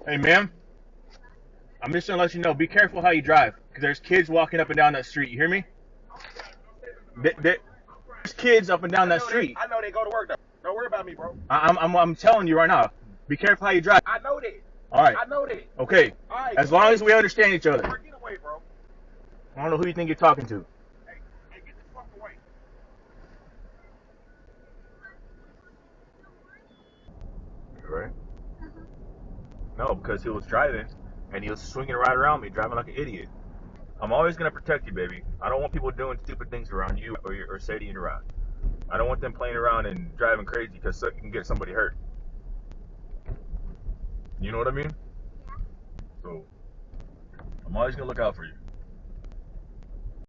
Hey, ma'am, I'm just gonna let you know. Be careful how you drive, because there's kids walking up and down that street. You hear me? There's kids up and down that street. I know they go to work though. Don't worry about me, bro. I'm telling you right now. Be careful how you drive. I know that. All right. I know that. Okay. All right. As long as we understand each other. Get away, bro. I don't know who you think you're talking to. Hey, get the fuck away. Right? No, because he was driving and he was swinging right around me, driving like an idiot. I'm always gonna protect you, baby. I don't want people doing stupid things around you or Sadie and around. I don't want them playing around and driving crazy because it can get somebody hurt. You know what I mean? So I'm always gonna look out for you.